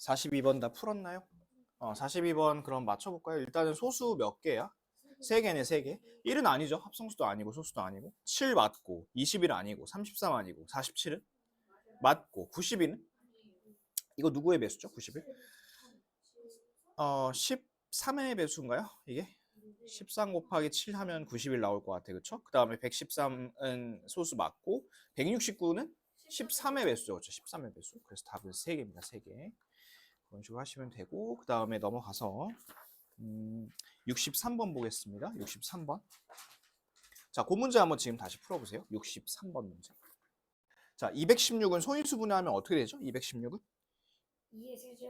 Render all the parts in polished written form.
42번 다 풀었나요? 42번 그럼 맞춰볼까요? 일단은 소수 몇 개야? 3개네, 3개. 1은 아니죠. 합성수도 아니고 소수도 아니고. 7 맞고, 21 아니고, 33 아니고, 47은? 맞고, 92는? 이거 누구의 배수죠? 91? 13의 배수인가요? 이게? 13 곱하기 7 하면 91 나올 것 같아. 그쵸? 그 다음에 113은 소수 맞고, 169는 13의 배수죠. 그쵸? 13의 배수. 그래서 답은 3개입니다. 3개. 그런 식으로 하시면 되고, 그 다음에 넘어가서 63번 보겠습니다. 63번. 자, 그 문제 한번 지금 다시 풀어보세요. 63번 문제. 자, 216은 소인수 분해하면 어떻게 되죠? 216은?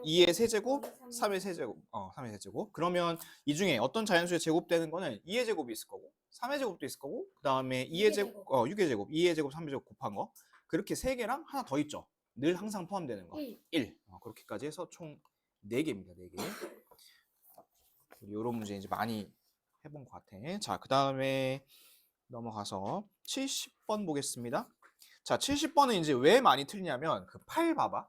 2의 세제곱, 3의 세제곱. 3의 세제곱. 그러면 이 중에 어떤 자연수의 제곱되는 거는 2의 제곱이 있을 거고, 3의 제곱도 있을 거고, 그 다음에 2의 제곱, 6의 제곱, 2의 제곱, 3의 제곱 곱한 거. 그렇게 3개랑 하나 더 있죠. 늘 항상 포함되는 거. 1. 그렇게까지 해서 총 4개입니다. 4개. 이런 문제 이제 많이 해본 것 같아. 자, 그 다음에 넘어가서 70번 보겠습니다. 자, 70번은 이제 왜 많이 틀리냐면 그 8 봐봐.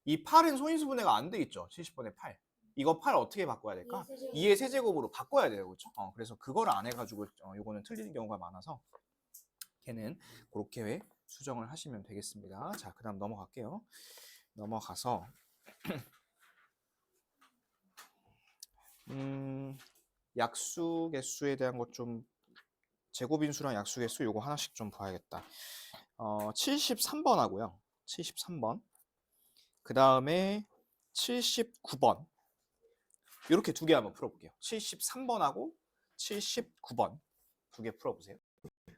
이 8은 소인수 분해가 안 돼 있죠. 70번에 8. 이거 8 어떻게 바꿔야 될까? 2의 세제곱으로 바꿔야 돼요. 그렇죠? 그래서 그걸 안 해가지고 요거는 틀리는 경우가 많아서 걔는 그렇게 수정을 하시면 되겠습니다. 자, 그 다음 넘어갈게요. 넘어가서 약수 개수에 대한 것 좀 제곱인수랑 약수 개수 요거 하나씩 좀 봐야겠다. 73번 하고요. 73번. 그 다음에 79번. 이렇게 두 개 한번 풀어볼게요. 73번하고 79번 두 개 풀어보세요.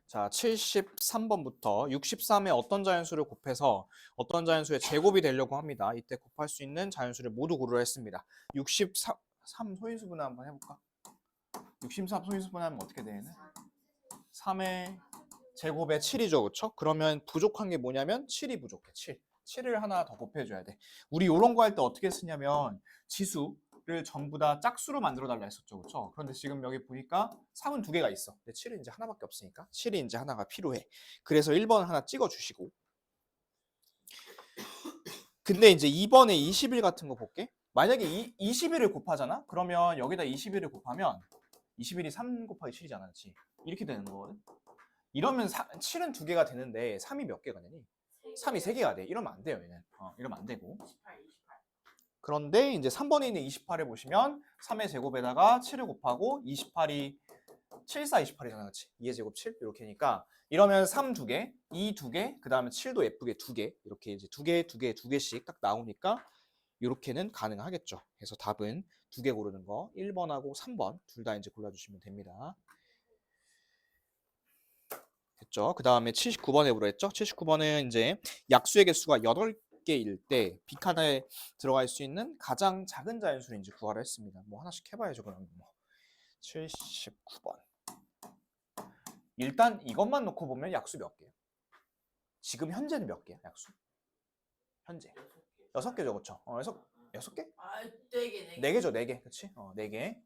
자, 73번부터 63의 어떤 자연수를 곱해서 어떤 자연수의 제곱이 되려고 합니다. 이때 곱할 수 있는 자연수를 모두 고르라 했습니다. 63 소인수 분해 한번 해볼까? 63 소인수 분해하면 어떻게 되는? 3의 제곱에 7이죠. 그렇죠? 그러면 부족한 게 뭐냐면 7이 부족해. 7을 하나 더 곱해줘야 돼. 우리 이런 거 할 때 어떻게 쓰냐면 지수를 전부 다 짝수로 만들어 달라 했었죠. 그렇죠? 그런데 지금 여기 보니까 3은 두 개가 있어. 근데 7은 이제 하나밖에 없으니까 7이 이제 하나가 필요해. 그래서 1번 하나 찍어주시고. 근데 이제 2번에 21 같은 거 볼게. 만약에 21을 곱하잖아? 그러면 여기다 21을 곱하면 21이 3 곱하기 7이잖아. 그렇지? 이렇게 되는 거거든. 이러면 7은 두 개가 되는데 3이 몇 개가 되니? 3이 3개가 돼. 이러면 안 돼요, 얘는. 이러면 안 되고. 그런데 이제 3번에 있는 28을 보시면 3의 제곱에다가 7을 곱하고 28이 7, 4, 28이잖아. 그렇지? 2의 제곱 7 이렇게니까 이러면 3 두 개, 2 두 개, 그다음에 7도 예쁘게 두 개. 이렇게 이제 두 개씩 딱 나오니까 이렇게는 가능하겠죠. 그래서 답은 두 개 고르는 거 1번하고 3번 둘 다 이제 골라주시면 됩니다. 됐죠? 그 다음에 79번 해보려 했죠? 79번은 이제 약수의 개수가 8개일 때 빅칸에 들어갈 수 있는 가장 작은 자연수를 이제 구하려 했습니다. 뭐 하나씩 해봐야죠, 그러면 뭐. 79번. 일단 이것만 놓고 보면 약수 몇 개예요? 지금 현재는 몇 개야, 약수? 현재. 6개죠, 그쵸? 6개? 4개죠, 4개. 그치? 4개.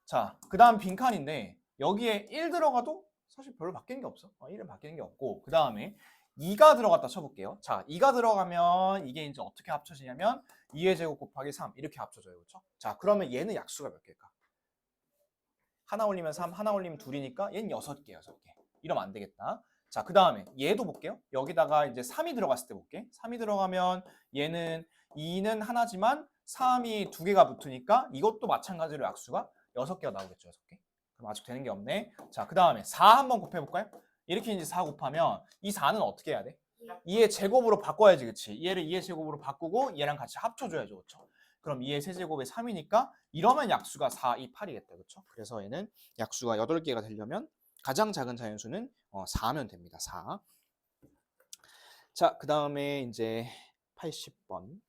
자, 그 다음 빈칸인데 여기에 1 들어가도 사실 별로 바뀌는 게 없어. 1은 바뀌는 게 없고 그 다음에 2가 들어갔다 쳐볼게요. 자, 2가 들어가면 이게 이제 어떻게 합쳐지냐면 2의 제곱 곱하기 3 이렇게 합쳐져요. 그렇죠? 자, 그러면 얘는 약수가 몇 개일까? 하나 올리면 3, 하나 올리면 2이니까 얘는 6개, 6개. 이러면 안 되겠다. 자, 그 다음에 얘도 볼게요. 여기다가 이제 3이 들어갔을 때 볼게. 3이 들어가면 얘는 2는 하나지만 3이 2개가 붙으니까 이것도 마찬가지로 약수가 6개가 나오겠죠. 6개. 그럼 아직 되는 게 없네. 자, 그 다음에 4 한번 곱해볼까요? 이렇게 이제 4 곱하면 이 4는 어떻게 해야 돼? 2의 제곱으로 바꿔야지, 그치? 얘를 2의 제곱으로 바꾸고 얘랑 같이 합쳐줘야죠, 그쵸? 그럼 2의 세제곱에 3이니까 이러면 약수가 4, 2, 8이겠다, 그쵸? 그래서 얘는 약수가 8개가 되려면 가장 작은 자연수는 4면 됩니다, 4. 자, 그 다음에 이제 80번.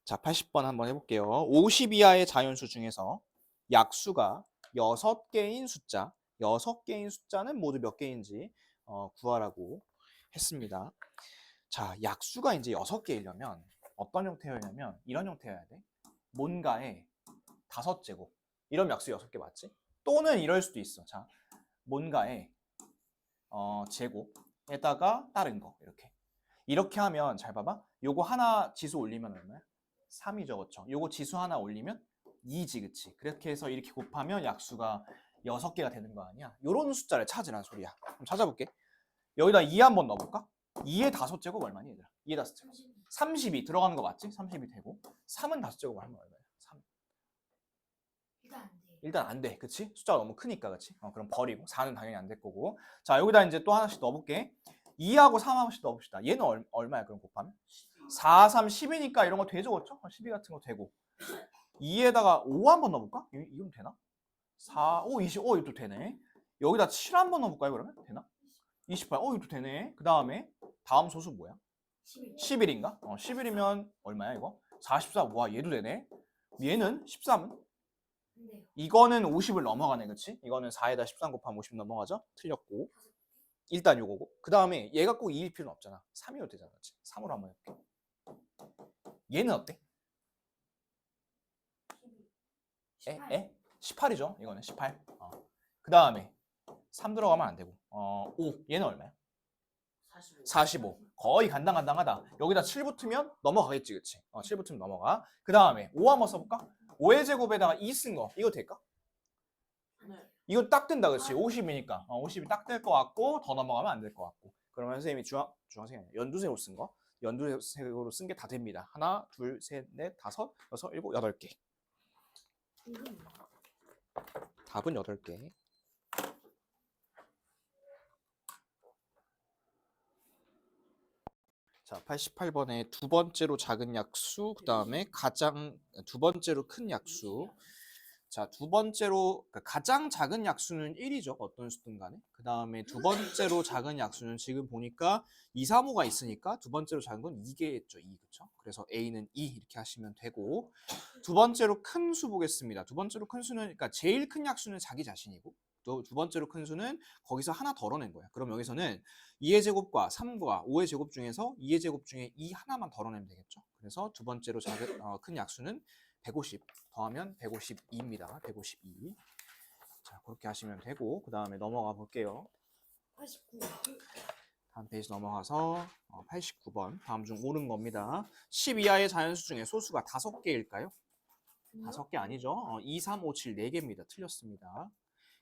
자, 80번 한번 해볼게요. 50 이하의 자연수 중에서 약수가 6개인 숫자, 6개인 숫자는 모두 몇 개인지 구하라고 했습니다. 자, 약수가 이제 6개이려면 어떤 형태여야냐면 이런 형태여야 돼. 뭔가의 5제곱. 이런 약수 6개 맞지? 또는 이럴 수도 있어. 자, 뭔가의 제곱에다가 다른 거 이렇게. 이렇게 하면 잘 봐봐. 요거 하나 지수 올리면 얼마야? 3이죠, 그렇죠? 요거 지수 하나 올리면 2지, 그치? 그렇게 해서 이렇게 곱하면 약수가 6개가 되는 거 아니야? 요런 숫자를 찾으라는 소리야. 그럼 찾아볼게. 여기다 2 한번 넣어볼까? 2의 5제곱 얼마니, 얘들아? 2의 5제곱. 32 들어가는 거 맞지? 30이 되고. 3은 5제곱 하면 얼마야? 3. 일단 안 돼, 그치? 숫자가 너무 크니까, 그치? 그럼 버리고. 4는 당연히 안 될 거고. 자, 여기다 이제 또 하나씩 넣어볼게. 2하고 3 하나씩 넣어봅시다. 얘는 얼마야, 그럼 곱하면? 4, 3, 10이니까 이런 거 되죠, 그렇죠? 12 같은 거 되고. 2에다가 5 한번 넣어볼까? 이건 되나? 4, 5, 20, 이것도 되네. 여기다 7 한번 넣어볼까요, 그러면? 되나? 28, 이것도 되네. 그 다음에 다음 소수 뭐야? 11인가? 11이면 얼마야, 이거? 44, 와, 얘도 되네. 얘는 13은? 이거는 50을 넘어가네, 그치? 이거는 4에다 13 곱하면 50 넘어가죠? 틀렸고. 일단 요거고. 그 다음에 얘가 꼭 2일 필요는 없잖아. 3이어도 되잖아, 그치? 3으로 한번 해볼게. 얘는 어때? 18이죠. 이거는 18. 그 다음에 3 들어가면 안 되고. 5. 얘는 얼마야? 45. 거의 간당간당하다. 여기다 7 붙으면 넘어가겠지, 그치? 7 붙으면 넘어가. 그 다음에 5 한번 써볼까? 5의 제곱에다가 2 쓴 거. 이거 될까? 네. 이거 딱 된다, 그치? 50이니까. 50이 딱 될 것 같고, 더 넘어가면 안 될 것 같고. 그러면 선생님이 주황색이 아니라 연두색으로 쓴 거. 연두색으로 쓴 게 다 됩니다. 하나, 둘, 셋, 넷, 다섯, 여섯, 일곱, 8개. 답은 8개. 자, 88번에 두 번째로 작은 약수, 그 다음에 두 번째로 큰 약수. 자, 두 번째로 가장 작은 약수는 1이죠. 어떤 수든 간에. 그 다음에 두 번째로 작은 약수는 지금 보니까 2, 3, 5가 있으니까 두 번째로 작은 건 2개겠죠. 2, 그렇죠? 그래서 A는 2 이렇게 하시면 되고, 두 번째로 큰 수 보겠습니다. 두 번째로 큰 수는, 그러니까 제일 큰 약수는 자기 자신이고, 또 두 번째로 큰 수는 거기서 하나 덜어낸 거야. 그럼 여기서는 2의 제곱과 3과 5의 제곱 중에서 2의 제곱 중에 2 하나만 덜어내면 되겠죠. 그래서 두 번째로 큰 약수는 150 더하면 152입니다. 152. 자, 그렇게 하시면 되고, 그 다음에 넘어가 볼게요. 89. 다음 페이지 넘어가서 89번 다음 중 옳은 겁니다. 10 이하의 자연수 중에 소수가 5개일까요? 5개 아니죠. 2, 3, 5, 7, 4개입니다. 틀렸습니다.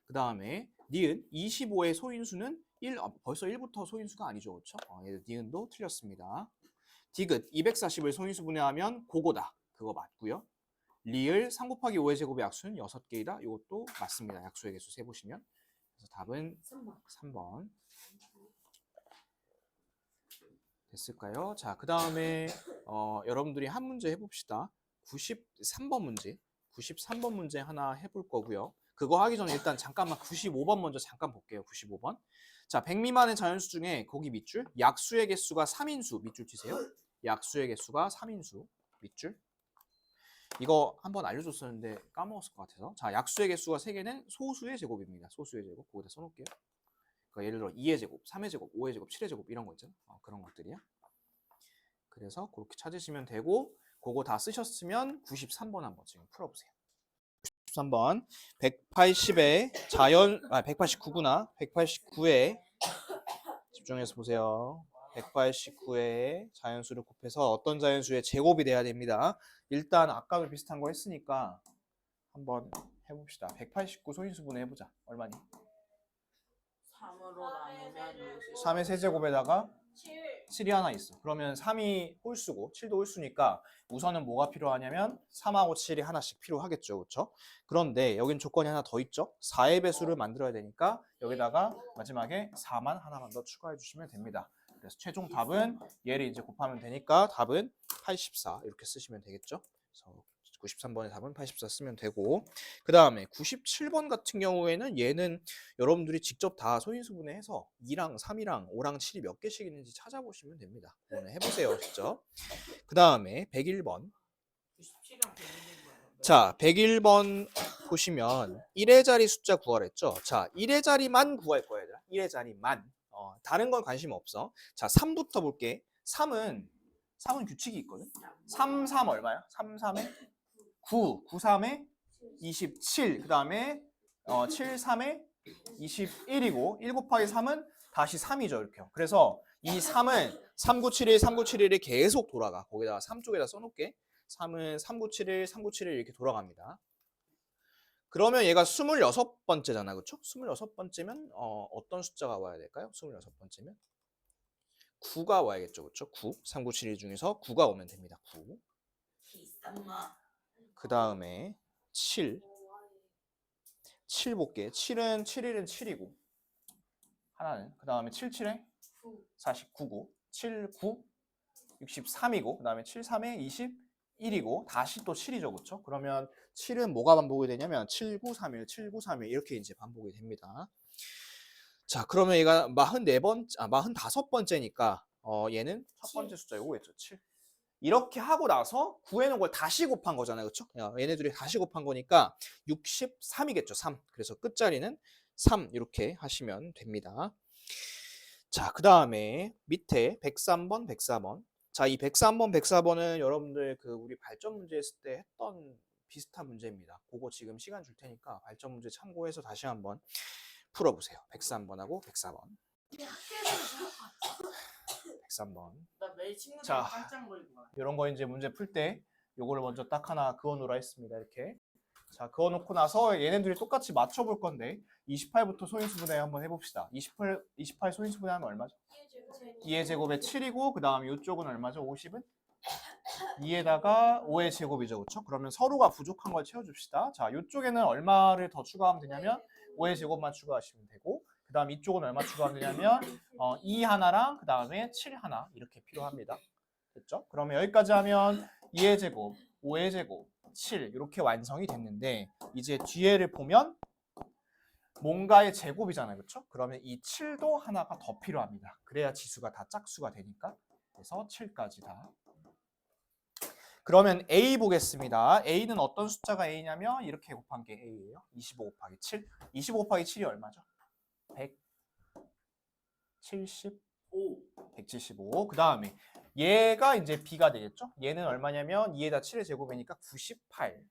그 다음에 니은 25의 소인수는 1, 벌써 1부터 소인수가 아니죠. 그렇죠? 니은도 틀렸습니다. 디귿 240을 소인수 분해하면 그거다. 그거 맞고요. 리을 3 곱하기 5의 제곱의 약수는 6개이다. 이것도 맞습니다. 약수의 개수 세보시면. 그래서 답은 3번. 됐을까요? 자, 그 다음에 여러분들이 한 문제 해봅시다. 93번 문제. 93번 문제 하나 해볼 거고요. 그거 하기 전에 일단 잠깐만 95번 먼저 잠깐 볼게요. 95번. 자, 100 미만의 자연수 중에 거기 밑줄 약수의 개수가 3인수 밑줄 치세요. 약수의 개수가 3인수 밑줄. 이거 한번 알려줬었는데 까먹었을 것 같아서. 자, 약수의 개수가 3개는 소수의 제곱입니다. 소수의 제곱. 거기다 써놓을게요. 그러니까 예를 들어 2의 제곱, 3의 제곱, 5의 제곱, 7의 제곱 이런 거 있잖아. 그런 것들이야. 그래서 그렇게 찾으시면 되고 그거 다 쓰셨으면 93번 한번 지금 풀어보세요. 93번 180에 189구나. 189에 집중해서 보세요. 189에 자연수를 곱해서 어떤 자연수의 제곱이 돼야 됩니다. 일단 아까도 비슷한 거 했으니까 한번 해봅시다. 189 소인수분해 해보자. 얼마니? 3으로 나누면 3의 세제곱에다가 7이 하나 있어. 그러면 3이 홀수고 7도 홀수니까 우선은 뭐가 필요하냐면 3하고 7이 하나씩 필요하겠죠. 그렇죠? 그런데 여긴 조건이 하나 더 있죠. 4의 배수를 만들어야 되니까 여기다가 마지막에 4만 하나만 더 추가해 주시면 됩니다. 그래서 최종 답은 얘를 이제 곱하면 되니까 답은 84 이렇게 쓰시면 되겠죠. 그래서 93번의 답은 84 쓰면 되고, 그 다음에 97번 같은 경우에는 얘는 여러분들이 직접 다 소인수분해해서 2랑 3이랑 5랑 7이 몇 개씩 있는지 찾아보시면 됩니다. 오늘 해보세요, 직접. 그 다음에 101번. 97이랑 101번. 자, 101번 보시면 1의 자리 숫자 구하랬죠. 자, 1의 자리만 구할 거야, 얘들아. 1의 자리만. 다른 건 관심 없어. 자, 3부터 볼게. 3은 규칙이 있거든. 3, 3 얼마야? 3, 3에 9, 9, 3에 27. 그 다음에 7, 3에 21이고 1 곱하기 3은 다시 3이죠. 이렇게요. 그래서 이 3은 3971, 3971이 계속 돌아가. 거기다가 3 쪽에다 써놓을게. 3은 3971, 3971 이렇게 돌아갑니다. 그러면 얘가 26번째잖아. 그쵸? 26번째면 어떤 숫자가 와야 될까요? 26번째면 9가 와야겠죠. 그쵸? 9. 3971 중에서 9가 오면 됩니다. 9. 그 다음에 7. 7 볼게. 7은 7일은 7이고 하나는 그 다음에 77에 49고 7, 9, 63이고 그 다음에 7, 3에 21이고 다시 또 7이죠. 그렇죠? 그러면 7은 뭐가 반복이 되냐면 7, 9, 3일, 7, 9, 3일 이렇게 이제 반복이 됩니다. 자, 그러면 얘가 45번째니까 얘는 첫 번째 숫자 요거겠죠. 7. 이렇게 하고 나서 구해놓은 걸 다시 곱한 거잖아요. 그렇죠? 얘네들이 다시 곱한 거니까 63이겠죠. 3. 그래서 끝자리는 3 이렇게 하시면 됩니다. 자, 그 다음에 밑에 103번, 104번. 자, 이 103번, 104번은 여러분들 그 우리 발전 문제 했을 때 했던 비슷한 문제입니다. 그거 지금 시간 줄 테니까 발전 문제 참고해서 다시 한번 풀어보세요. 103번하고 104번. 103번. 나 매일 친구들 자, 깜짝 놀고 와. 이런 거 이제 문제 풀 때 요거를 먼저 딱 하나 그어놓으라 했습니다. 이렇게. 자, 그어놓고 나서 얘네들이 똑같이 맞춰볼 건데 28부터 소인수분해 한번 해봅시다. 28 소인수분해하면 얼마죠? 2의 제곱에 7이고 그 다음에 이쪽은 얼마죠? 50은? 2에다가 5의 제곱이죠. 그렇죠? 그러면 서로가 부족한 걸 채워줍시다. 자, 이쪽에는 얼마를 더 추가하면 되냐면 5의 제곱만 추가하시면 되고 그 다음 이쪽은 얼마 추가하면 되냐면 2 하나랑 그 다음에 7 하나 이렇게 필요합니다. 됐죠? 그러면 여기까지 하면 2의 제곱, 5의 제곱, 7 이렇게 완성이 됐는데 이제 뒤에를 보면 뭔가의 제곱이잖아요. 그렇죠? 그러면 이 7도 하나가 더 필요합니다. 그래야 지수가 다 짝수가 되니까. 그래서 7까지 다. 그러면 A 보겠습니다. A는 어떤 숫자가 A냐면 이렇게 곱한 게 A예요. 25 곱하기 7. 25 곱하기 7이 얼마죠? 175. 175. 그 다음에 얘가 이제 B가 되겠죠? 얘는 얼마냐면 2에다 7의 제곱이니까 98.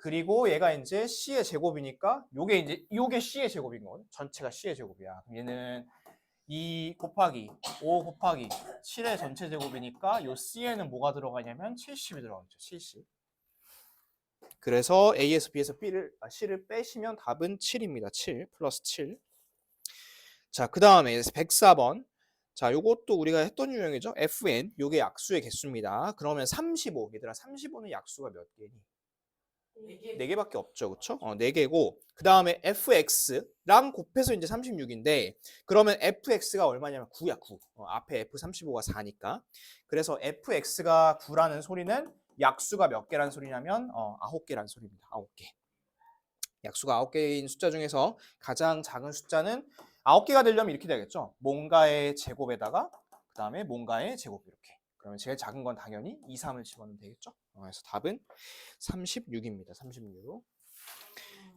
그리고 얘가 이제 C의 제곱이니까 요게 C의 제곱인 거거든. 전체가 C의 제곱이야. 그럼 얘는 2 곱하기 5 곱하기 7의 전체 제곱이니까 요 C에는 뭐가 들어가냐면 70이 들어가죠. 70. 그래서 A에서 B에서 C를 빼시면 답은 7입니다. 7 플러스 7. 자, 그 다음에 104번. 자, 요것도 우리가 했던 유형이죠. Fn, 요게 약수의 개수입니다. 그러면 35, 얘들아 35는 약수가 몇 개니? 4개밖에 없죠. 그쵸? 4개고 그 다음에 fx랑 곱해서 이제 36인데 그러면 fx가 얼마냐면 9야 9. 앞에 f35가 4니까. 그래서 fx가 9라는 소리는 약수가 몇 개란 소리냐면 9개란 소리입니다. 9개. 약수가 9개인 숫자 중에서 가장 작은 숫자는 9개가 되려면 이렇게 되겠죠. 뭔가의 제곱에다가 그 다음에 뭔가의 제곱 이렇게. 그러면 제일 작은 건 당연히 2, 3을 집어넣으면 되겠죠. 그래서 답은 36입니다. 36.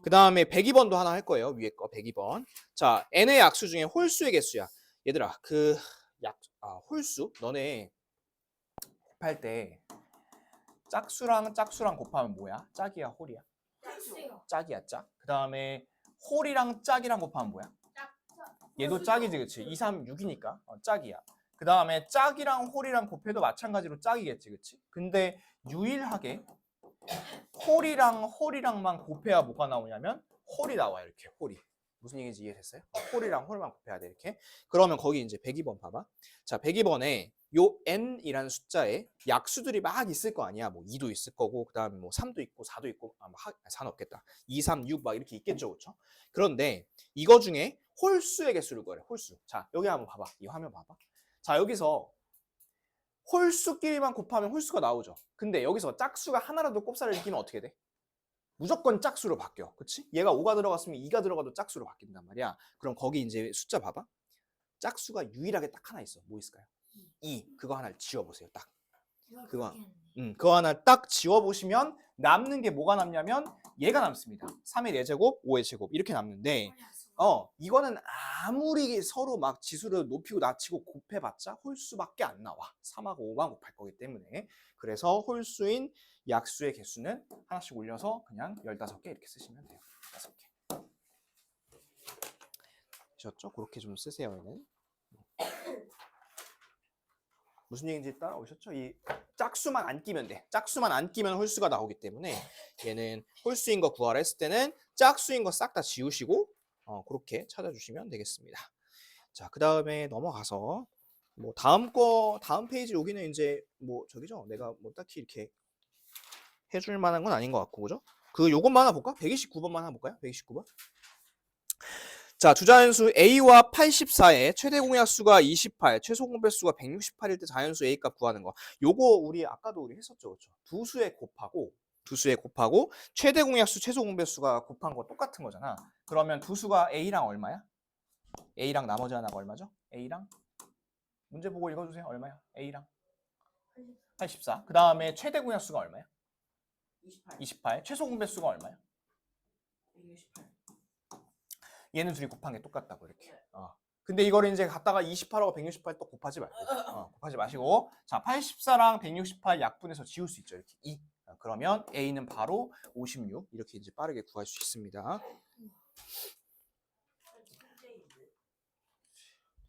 그 다음에 102번도 하나 할 거예요. 위에 거 102번. 자, n의 약수 중에 홀수의 개수야. 얘들아, 홀수? 너네 곱할 때 짝수랑 곱하면 뭐야? 짝이야, 홀이야? 짝이야, 짝. 그 다음에 홀이랑 짝이랑 곱하면 뭐야? 얘도 짝이지, 그치? 2, 3, 6이니까 짝이야. 그 다음에 짝이랑 홀이랑 곱해도 마찬가지로 짝이겠지, 그치? 근데 유일하게 홀이랑만 곱해야 뭐가 나오냐면 홀이 나와. 이렇게 홀이. 무슨 얘기인지 이해됐어요? 홀이랑 홀만 곱해야 돼. 이렇게. 그러면 거기 이제 102번 봐봐. 자, 102번에 요 n이라는 숫자에 약수들이 막 있을 거 아니야. 뭐 2도 있을 거고 그 다음에 뭐 3도 있고 4도 있고 4는 없겠다. 2, 3, 6 막 이렇게 있겠죠. 그렇죠? 그런데 이거 중에 홀수의 개수를 구하래. 홀수. 자, 여기 한번 봐봐. 이 화면 봐봐. 자, 여기서 홀수끼리만 곱하면 홀수가 나오죠. 근데 여기서 짝수가 하나라도 꼽사를 이기면 어떻게 돼? 무조건 짝수로 바뀌어. 그치? 얘가 5가 들어갔으면 2가 들어가도 짝수로 바뀐단 말이야. 그럼 거기 이제 숫자 봐봐. 짝수가 유일하게 딱 하나 있어. 뭐 있을까요? 2. 그거 하나를 지워보세요. 딱. 그거 하나 딱 지워보시면 남는 게 뭐가 남냐면 얘가 남습니다. 3의 4제곱, 5의 제곱 이렇게 남는데 이거는 아무리 서로 막 지수를 높이고 낮추고 곱해봤자 홀수밖에 안 나와. 3하고 5만 곱할 거기 때문에. 그래서 홀수인 약수의 개수는 하나씩 올려서 그냥 15개 이렇게 쓰시면 돼요. 15개. 되셨죠? 그렇게 좀 쓰세요. 얘는. 무슨 얘기인지 따라오셨죠? 이 짝수만 안 끼면 돼. 짝수만 안 끼면 홀수가 나오기 때문에 얘는 홀수인 거 구하라 했을 때는 짝수인 거 싹 다 지우시고 그렇게 찾아주시면 되겠습니다. 자, 그 다음에 넘어가서 뭐 다음 페이지 여기는 이제 뭐 저기죠. 내가 뭐 딱히 이렇게 해줄 만한 건 아닌 것 같고, 그죠? 요것만 하나 볼까? 129번만 하나 볼까요? 129번. 자, 주자연수 A와 84의 최대 공약수가 28, 최소 공배수가 168일 때 자연수 A 값 구하는 거. 요거 우리 아까도 했었죠, 그렇죠? 두 수에 곱하고 최대 공약수, 최소 공배수가 곱한 거 똑같은 거잖아. 그러면 두 수가 A랑 얼마야? A랑 나머지 하나가 얼마죠? A랑 문제 보고 읽어주세요. 얼마야? A랑 84. 그 다음에 최대 공약수가 얼마야? 28. 최소 공배수가 얼마야? 168. 얘는 둘이 곱한 게 똑같다고 이렇게. 근데 이거를 이제 갖다가 28하고 168 또 곱하지 말고. 곱하지 마시고. 자, 84랑 168 약분해서 지울 수 있죠. 이렇게 2. 그러면 A는 바로 56. 이렇게 이제 빠르게 구할 수 있습니다.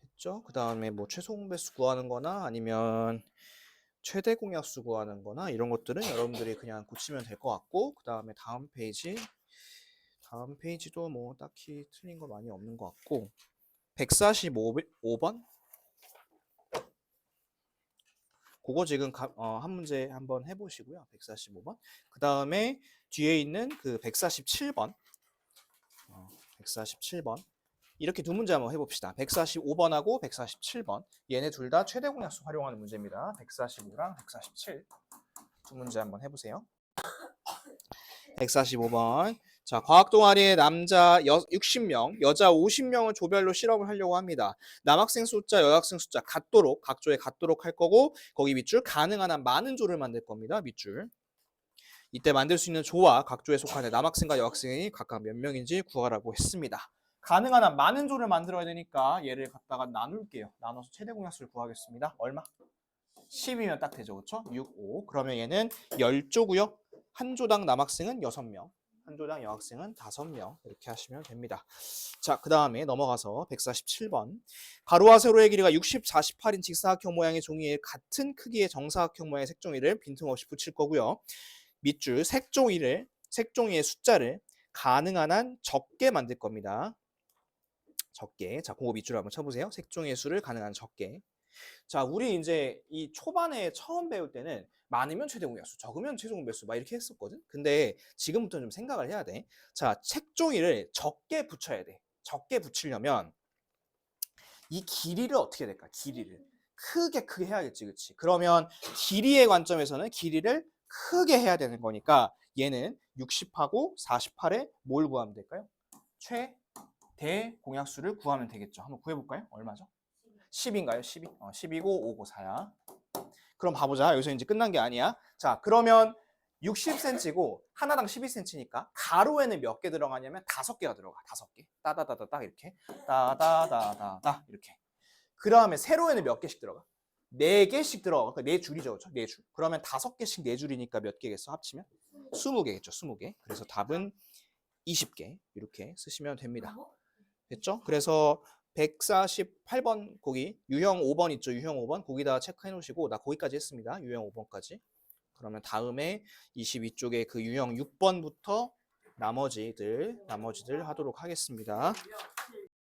됐죠? 그 다음에 뭐 최소 공배수 구하는 거나 아니면 최대 공약수 구하는 거나 이런 것들은 여러분들이 그냥 고치면 될 것 같고, 그 다음에 다음 페이지도 뭐 딱히 틀린 거 많이 없는 것 같고, 145번? 그거 지금 한 문제 한번 해보시고요. 145번. 그 다음에 뒤에 있는 그 147번. 147번. 이렇게 두 문제 한번 해봅시다. 145번하고 147번. 얘네 둘 다 최대 공약수 활용하는 문제입니다. 145랑 147. 두 문제 한번 해보세요. 145번. 자, 과학 동아리에 남자 60명, 여자 50명을 조별로 실험을 하려고 합니다. 남학생 숫자, 여학생 숫자 같도록, 각 조에 같도록 할 거고, 거기 밑줄 가능한 한 많은 조를 만들 겁니다. 밑줄. 이때 만들 수 있는 조와 각 조에 속하는 남학생과 여학생이 각각 몇 명인지 구하라고 했습니다. 가능한 한 많은 조를 만들어야 되니까 얘를 갖다가 나눌게요. 나눠서 최대 공약수를 구하겠습니다. 얼마? 10이면 딱 되죠. 그렇죠? 6, 5. 그러면 얘는 10조고요. 한 조당 남학생은 6명. 한 조당 여학생은 5명. 이렇게 하시면 됩니다. 자, 그 다음에 넘어가서 147번. 가로와 세로의 길이가 60, 48인 직사각형 모양의 종이에 같은 크기의 정사각형 모양의 색종이를 빈틈없이 붙일 거고요. 밑줄 색종이의 숫자를 가능한 한 적게 만들 겁니다. 적게. 자, 그거 밑줄 한번 쳐보세요. 색종이의 수를 가능한 한 적게. 자, 우리 이제 이 초반에 처음 배울 때는 많으면 최대 공약수, 적으면 최소 공배수 막 이렇게 했었거든. 근데 지금부터는 좀 생각을 해야 돼. 자, 색종이를 적게 붙여야 돼. 적게 붙이려면 이 길이를 어떻게 해야 될까? 길이를 크게 해야겠지, 그렇지? 그러면 길이의 관점에서는 길이를 크게 해야 되는 거니까 얘는 60하고 48에 뭘 구하면 될까요? 최대 공약수를 구하면 되겠죠. 한번 구해볼까요? 얼마죠? 10인가요? 12? 10이고 5고 4야. 그럼 봐보자. 여기서 이제 끝난 게 아니야. 자, 그러면 60cm고 하나당 12cm니까 가로에는 몇 개 들어가냐면 5개가 들어가. 5개. 따다다다다 이렇게. 따다다다다 이렇게. 그 다음에 세로에는 몇 개씩 들어가? 4개씩 들어가. 그러니까 4줄이죠. 그렇죠? 4줄. 그러면 5개씩 4줄이니까 몇 개겠어? 합치면? 20개겠죠. 20개. 그래서 답은 20개. 이렇게 쓰시면 됩니다. 됐죠? 그래서 148번 거기 유형 5번 있죠. 유형 5번 거기다 체크해 놓으시고, 나 거기까지 했습니다. 유형 5번까지. 그러면 다음에 22쪽에 그 유형 6번부터 나머지들 하도록 하겠습니다.